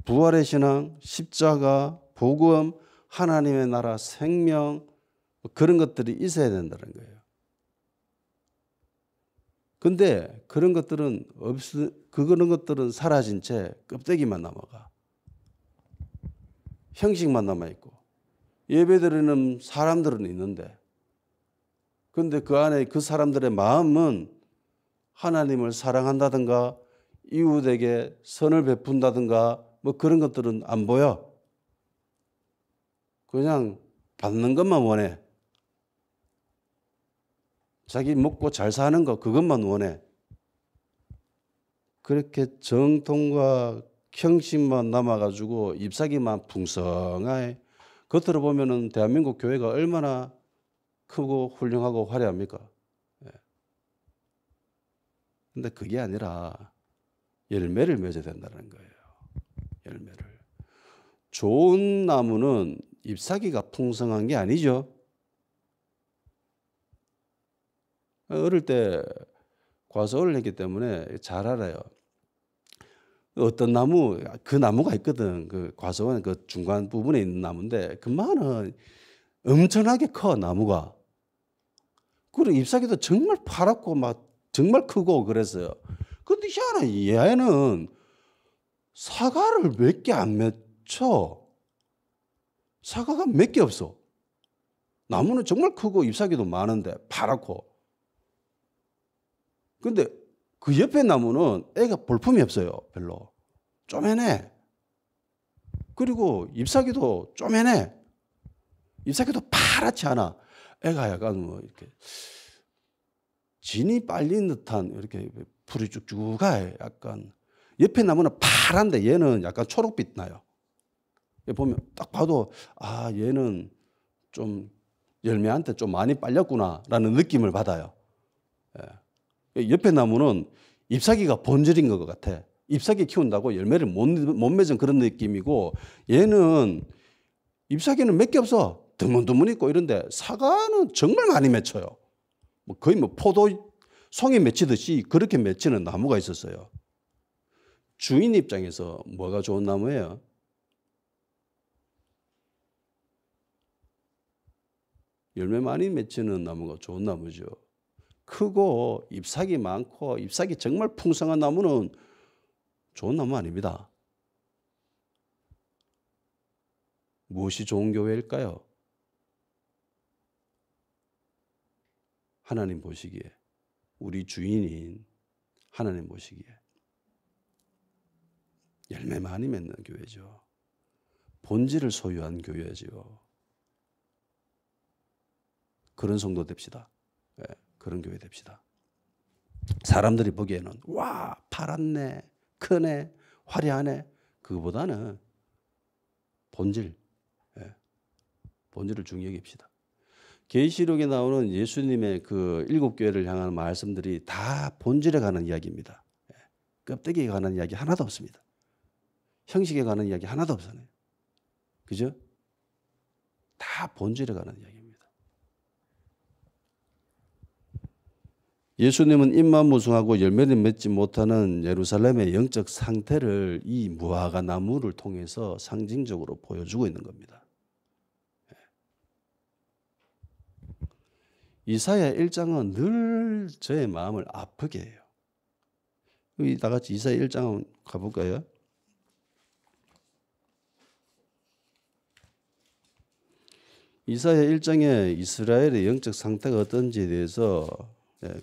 부활의 신앙, 십자가, 복음, 하나님의 나라, 생명 그런 것들이 있어야 된다는 거예요. 근데 그런 것들은 그런 것들은 사라진 채 껍데기만 남아가. 형식만 남아있고 예배드리는 사람들은 있는데, 그런데 그 안에 그 사람들의 마음은 하나님을 사랑한다든가 이웃에게 선을 베푼다든가 뭐 그런 것들은 안 보여. 그냥 받는 것만 원해. 자기 먹고 잘 사는 거 그것만 원해. 그렇게 정통과 형식만 남아가지고 잎사귀만 풍성하게, 겉으로 보면은 대한민국 교회가 얼마나 크고 훌륭하고 화려합니까? 근데 그게 아니라 열매를 맺어야 된다는 거예요. 열매를. 좋은 나무는 잎사귀가 풍성한 게 아니죠. 어릴 때 과수원을 했기 때문에 잘 알아요. 어떤 나무, 그 나무가 있거든. 그 과수원 그 중간 부분에 있는 나무인데 그만은 엄청나게 커, 나무가. 그리고 잎사귀도 정말 파랗고 막 정말 크고 그랬어요. 근데 희한하게 얘는 사과를 몇 개 안 맺혀. 사과가 몇 개 없어. 나무는 정말 크고 잎사귀도 많은데 파랗고. 근데 그 옆에 나무는 애가 볼품이 없어요. 별로. 쪼매네. 그리고 잎사귀도 쪼매네. 잎사귀도 파랗지 않아. 애가 약간 뭐 이렇게 진이 빨린 듯한 이렇게 풀이 쭉쭉해. 약간 옆에 나무는 파란데 얘는 약간 초록빛 나요. 보면 딱 봐도 아 얘는 좀 열매한테 좀 많이 빨렸구나라는 느낌을 받아요. 옆에 나무는 잎사귀가 본질인 것 같아. 잎사귀 키운다고 열매를 못 맺은 그런 느낌이고, 얘는 잎사귀는 몇 개 없어. 드문드문 있고 이런데 사과는 정말 많이 맺혀요. 뭐 거의 뭐 포도 송이 맺히듯이 그렇게 맺히는 나무가 있었어요. 주인 입장에서 뭐가 좋은 나무예요? 열매 많이 맺히는 나무가 좋은 나무죠. 크고 잎사귀 많고 잎사귀 정말 풍성한 나무는 좋은 나무 아닙니다. 무엇이 좋은 교회일까요? 하나님 보시기에, 우리 주인인 하나님 보시기에 열매 많이 맺는 교회죠. 본질을 소유한 교회죠. 그런 성도 됩시다. 네, 그런 교회 됩시다. 사람들이 보기에는 와 파랗네, 크네, 화려하네. 그거보다는 본질, 본질을 중요히 여깁시다. 계시록에 나오는 예수님의 그 7교회를 향한 말씀들이 다 본질에 관한 이야기입니다. 껍데기에 관한 이야기 하나도 없습니다. 형식에 관한 이야기 하나도 없잖아요. 그죠? 다 본질에 관한 이야기입니다. 예수님은 잎만 무성하고 열매를 맺지 못하는 예루살렘의 영적 상태를 이 무화과 나무를 통해서 상징적으로 보여주고 있는 겁니다. 이사야 1장은 늘 저의 마음을 아프게 해요. 여기 다 같이 이사야 1장 한번 가볼까요? 이사야 1장에 이스라엘의 영적 상태가 어떤지에 대해서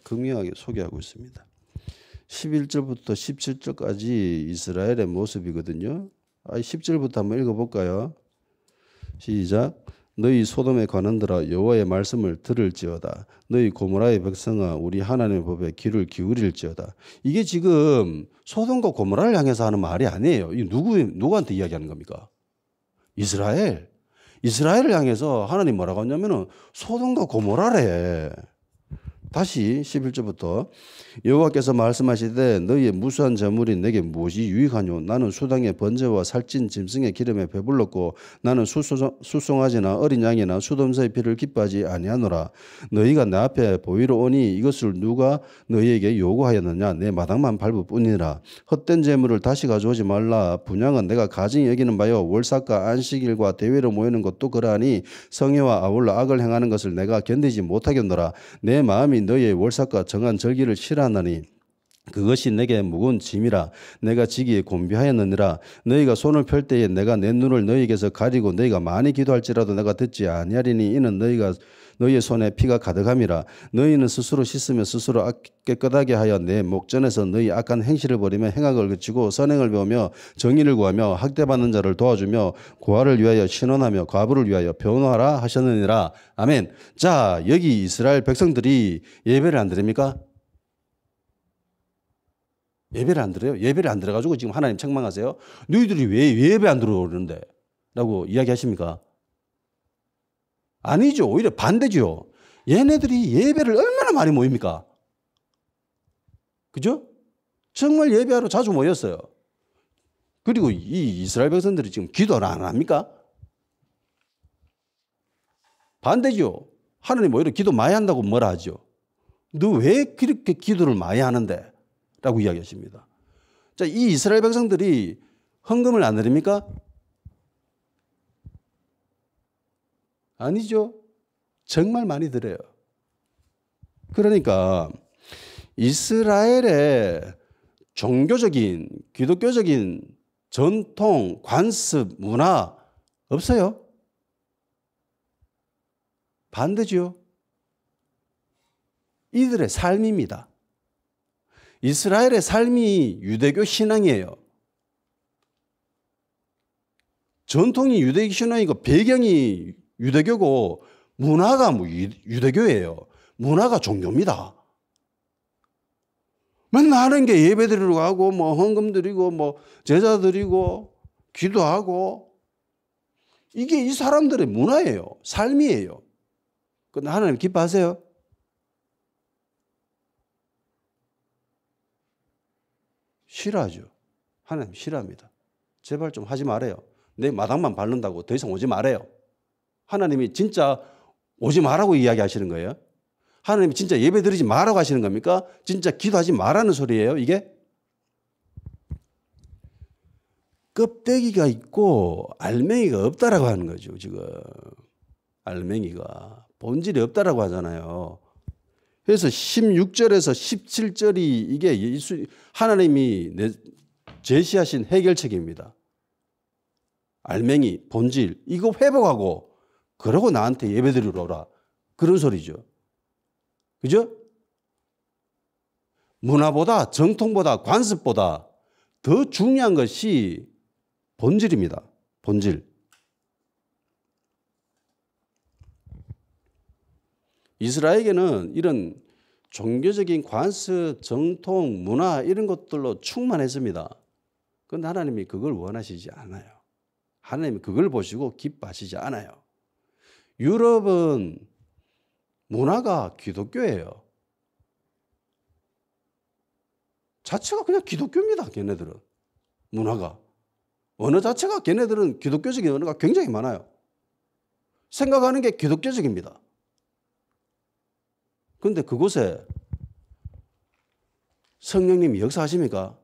극명하게 소개하고 있습니다. 11절부터 17절까지 이스라엘의 모습이거든요. 10절부터 한번 읽어볼까요? 시작. 너희 소돔의 관원들아 여호와의 말씀을 들을지어다. 너희 고모라의 백성아 우리 하나님의 법에 귀를 기울일지어다. 이게 지금 소돔과 고모라를 향해서 하는 말이 아니에요. 이 누구한테 이야기하는 겁니까? 이스라엘을 향해서 하나님 뭐라고 하냐면은 소돔과 고모라래. 다시 11절부터 여호와께서 말씀하시되 너희의 무수한 재물이 내게 무엇이 유익하뇨? 나는 수당의 번제와 살찐 짐승의 기름에 배불렀고 나는 수송아지나 어린 양이나 수돔새의 피를 기뻐하지 아니하노라. 너희가 내 앞에 보이러 오니 이것을 누가 너희에게 요구하였느냐? 내 마당만 밟을 뿐이라. 헛된 재물을 다시 가져오지 말라. 분향은 내가 가증히 여기는 바요 월삭과 안식일과 대회로 모이는 것도 그러하니 성회와 아울러 악을 행하는 것을 내가 견디지 못하겠노라. 내 마음이 너희의 월삭과 정한 절기를 싫어하나니 그것이 내게 무거운 짐이라 내가 지기에 곤비하였느니라. 너희가 손을 펼 때에 내가 내 눈을 너희에게서 가리고 너희가 많이 기도할지라도 내가 듣지 아니하리니 이는 너희의 손에 피가 가득함이라. 너희는 스스로 씻으며 스스로 깨끗하게 하여 내 목전에서 너희 악한 행실을 버리며 행악을 그치고 선행을 배우며 정의를 구하며 학대받는 자를 도와주며 고아를 위하여 신원하며 과부를 위하여 변호하라 하셨느니라. 아멘. 자, 여기 이스라엘 백성들이 예배를 안 드립니까? 예배를 안 드려요? 예배를 안 드려가지고 지금 하나님 책망하세요? 너희들이 왜 예배 안 들어오는데? 라고 이야기하십니까? 아니죠. 오히려 반대죠. 얘네들이 예배를 얼마나 많이 모입니까? 그죠? 정말 예배하러 자주 모였어요. 그리고 이 이스라엘 백성들이 지금 기도를 안 합니까? 반대죠. 하나님 오히려 기도 많이 한다고 뭐라 하죠? 너 왜 그렇게 기도를 많이 하는데? 라고 이야기하십니다. 자, 이 이스라엘 백성들이 헌금을 안 드립니까? 아니죠. 정말 많이 드려요. 그러니까 이스라엘의 종교적인, 기독교적인 전통, 관습, 문화 없어요. 반대죠. 이들의 삶입니다. 이스라엘의 삶이 유대교 신앙이에요. 전통이 유대교 신앙이고 배경이 유대교고 문화가 유대교예요. 문화가 종교입니다. 맨날 하는 게 예배 드리러 가고 뭐 헌금 드리고 뭐 제자 드리고 기도하고 이게 이 사람들의 문화예요. 삶이에요. 근데 하나님 기뻐하세요? 싫어하죠. 하나님 싫어합니다. 제발 좀 하지 말아요. 내 마당만 밟는다고 더 이상 오지 말아요. 하나님이 진짜 오지 말라고 이야기하시는 거예요? 하나님이 진짜 예배 드리지 말라고 하시는 겁니까? 진짜 기도하지 말라는 소리예요, 이게? 껍데기가 있고 알맹이가 없다라고 하는 거죠, 지금. 알맹이가. 본질이 없다라고 하잖아요. 그래서 16절에서 17절이 이게 하나님이 제시하신 해결책입니다. 알맹이, 본질, 이거 회복하고 그러고 나한테 예배드리러 오라. 그런 소리죠. 그죠? 문화보다, 정통보다, 관습보다 더 중요한 것이 본질입니다. 본질. 이스라엘에게는 이런 종교적인 관습, 정통, 문화 이런 것들로 충만했습니다. 그런데 하나님이 그걸 원하시지 않아요. 하나님이 그걸 보시고 기뻐하시지 않아요. 유럽은 문화가 기독교예요. 자체가 그냥 기독교입니다. 걔네들은. 문화가. 언어 자체가 걔네들은 기독교적인 언어가 굉장히 많아요. 생각하는 게 기독교적입니다. 그런데 그곳에 성령님이 역사하십니까?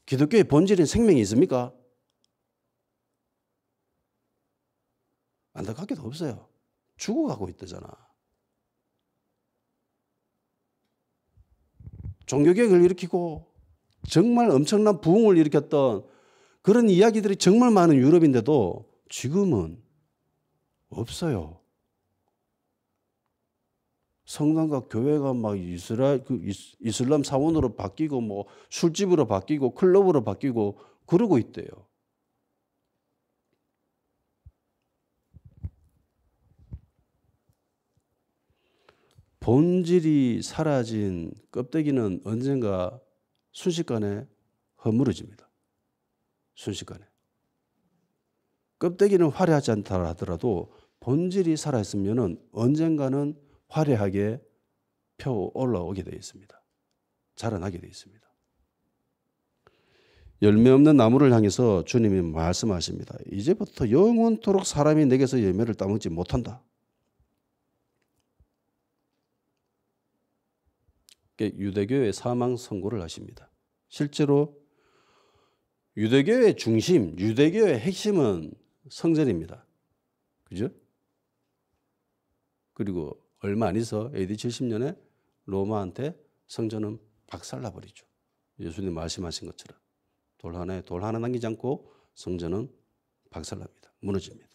기독교의 본질인 생명이 있습니까? 안타깝게도 없어요. 죽어가고 있다잖아. 종교개혁을 일으키고 정말 엄청난 부흥을 일으켰던 그런 이야기들이 정말 많은 유럽인데도 지금은 없어요. 성당과 교회가 막 이슬람 사원으로 바뀌고 뭐 술집으로 바뀌고 클럽으로 바뀌고 그러고 있대요. 본질이 사라진 껍데기는 언젠가 순식간에 허물어집니다. 순식간에. 껍데기는 화려하지 않다 하더라도 본질이 살아있으면 언젠가는 화려하게 펴 올라오게 되어 있습니다. 자라나게 되어 있습니다. 열매 없는 나무를 향해서 주님이 말씀하십니다. 이제부터 영원토록 사람이 내게서 열매를 따먹지 못한다. 유대교의 사망 선고를 하십니다. 실제로 유대교의 중심, 유대교의 핵심은 성전입니다. 그죠? 그리고 얼마 안 있어 AD 70년에 로마한테 성전은 박살나버리죠. 예수님 말씀하신 것처럼 돌 하나에 돌 하나 남기지 않고 성전은 박살납니다. 무너집니다.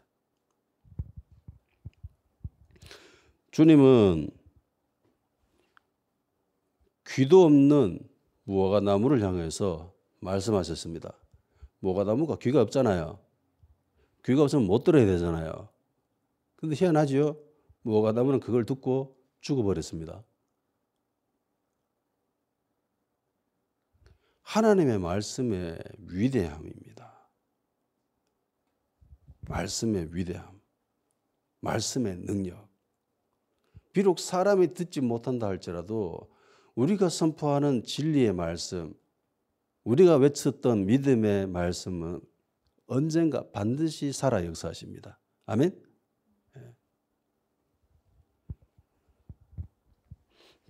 주님은 귀도 없는 무화과나무를 향해서 말씀하셨습니다. 무화과나무가 귀가 없잖아요. 귀가 없으면 못 들어야 되잖아요. 근데 희한하죠? 무화과나무는 그걸 듣고 죽어버렸습니다. 하나님의 말씀의 위대함입니다. 말씀의 위대함, 말씀의 능력. 비록 사람이 듣지 못한다 할지라도 우리가 선포하는 진리의 말씀, 우리가 외쳤던 믿음의 말씀은 언젠가 반드시 살아 역사하십니다. 아멘?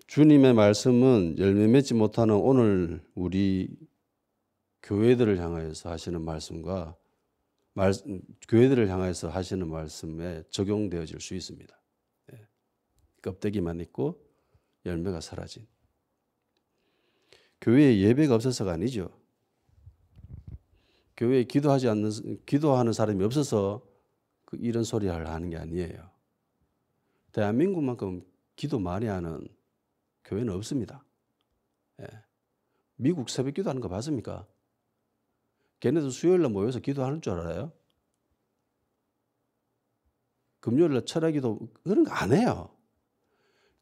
주님의 말씀은 열매 맺지 못하는 오늘 우리 교회들을 향하여서 하시는 말씀과 교회들을 향해서 하시는 말씀에 적용되어질 수 있습니다. 껍데기만 있고 열매가 사라진. 교회에 예배가 없어서가 아니죠. 교회에 기도하는 사람이 없어서 이런 소리를 하는 게 아니에요. 대한민국만큼 기도 많이 하는 교회는 없습니다. 미국 새벽 기도하는 거 봤습니까? 걔네도 수요일날 모여서 기도하는 줄 알아요? 금요일날 철야기도 그런 거 안 해요.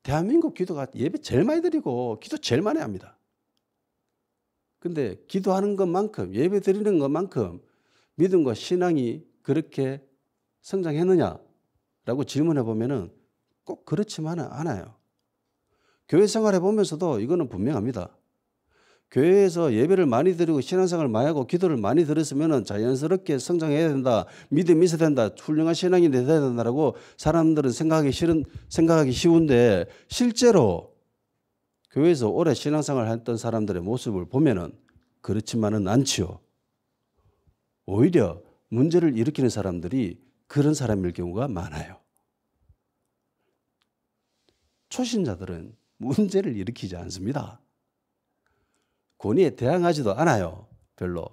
대한민국 기도가 예배 제일 많이 드리고 기도 제일 많이 합니다. 근데 기도하는 것만큼 예배 드리는 것만큼 믿음과 신앙이 그렇게 성장했느냐라고 질문해 보면은 꼭 그렇지만은 않아요. 교회 생활해 보면서도 이거는 분명합니다. 교회에서 예배를 많이 드리고 신앙생활을 많이 하고 기도를 많이 들었으면 자연스럽게 성장해야 된다. 믿음이 있어야 된다. 훌륭한 신앙이 돼야 된다라고 사람들은 생각하기 쉬운데 실제로 교회에서 오래 신앙생활을 했던 사람들의 모습을 보면은 그렇지만은 않지요. 오히려 문제를 일으키는 사람들이 그런 사람일 경우가 많아요. 초신자들은 문제를 일으키지 않습니다. 권위에 대항하지도 않아요. 별로.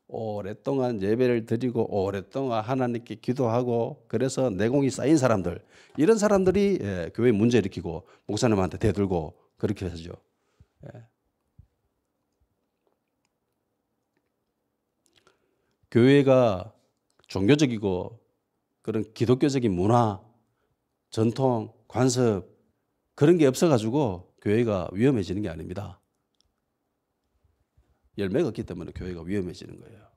오랫동안 예배를 드리고 오랫동안 하나님께 기도하고 그래서 내공이 쌓인 사람들, 이런 사람들이 교회에 문제 일으키고 목사님한테 대들고 그렇게 하죠. 교회가 종교적이고 그런 기독교적인 문화, 전통, 관습 그런 게 없어가지고 교회가 위험해지는 게 아닙니다. 열매가 없기 때문에 교회가 위험해지는 거예요.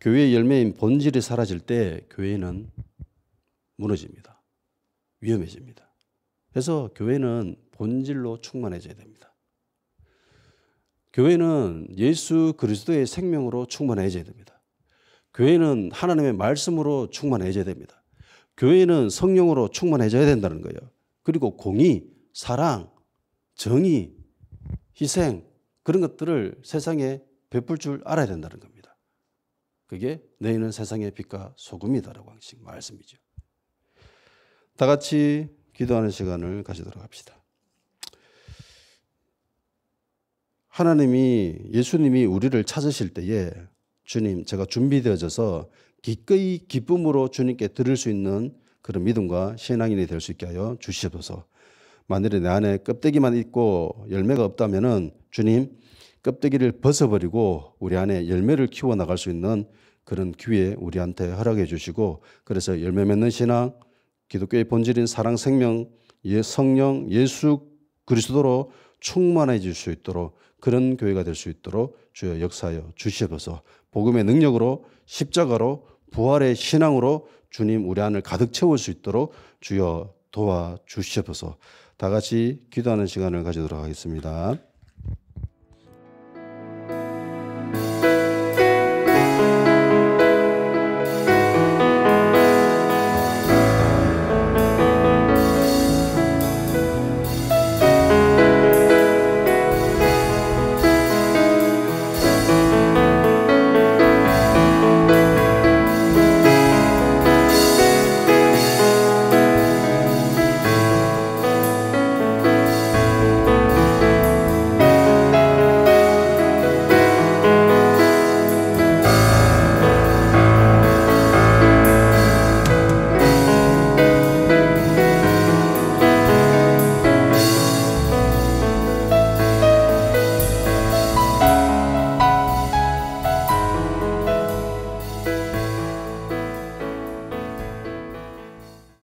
교회의 열매인 본질이 사라질 때 교회는 무너집니다. 위험해집니다. 그래서 교회는 본질로 충만해져야 됩니다. 교회는 예수 그리스도의 생명으로 충만해져야 됩니다. 교회는 하나님의 말씀으로 충만해져야 됩니다. 교회는 성령으로 충만해져야 된다는 거예요. 그리고 공의, 사랑, 정의, 희생 그런 것들을 세상에 베풀 줄 알아야 된다는 겁니다. 그게 너희는 세상의 빛과 소금이다라고 하신 말씀이죠. 다 같이 기도하는 시간을 가지도록 합시다. 예수님이 우리를 찾으실 때에 주님, 제가 준비되어져서 기꺼이 기쁨으로 주님께 드릴 수 있는 그런 믿음과 신앙인이 될 수 있게 하여 주시옵소서. 만일에 내 안에 껍데기만 있고 열매가 없다면은 주님, 껍데기를 벗어버리고 우리 안에 열매를 키워나갈 수 있는 그런 기회 우리한테 허락해 주시고, 그래서 열매 맺는 신앙, 기독교의 본질인 사랑, 생명, 성령, 예수 그리스도로 충만해질 수 있도록, 그런 교회가 될 수 있도록 주여 역사하여 주시옵소서. 복음의 능력으로, 십자가로, 부활의 신앙으로 주님 우리 안을 가득 채울 수 있도록 주여 도와주시옵소서. 다 같이 기도하는 시간을 가지도록 하겠습니다.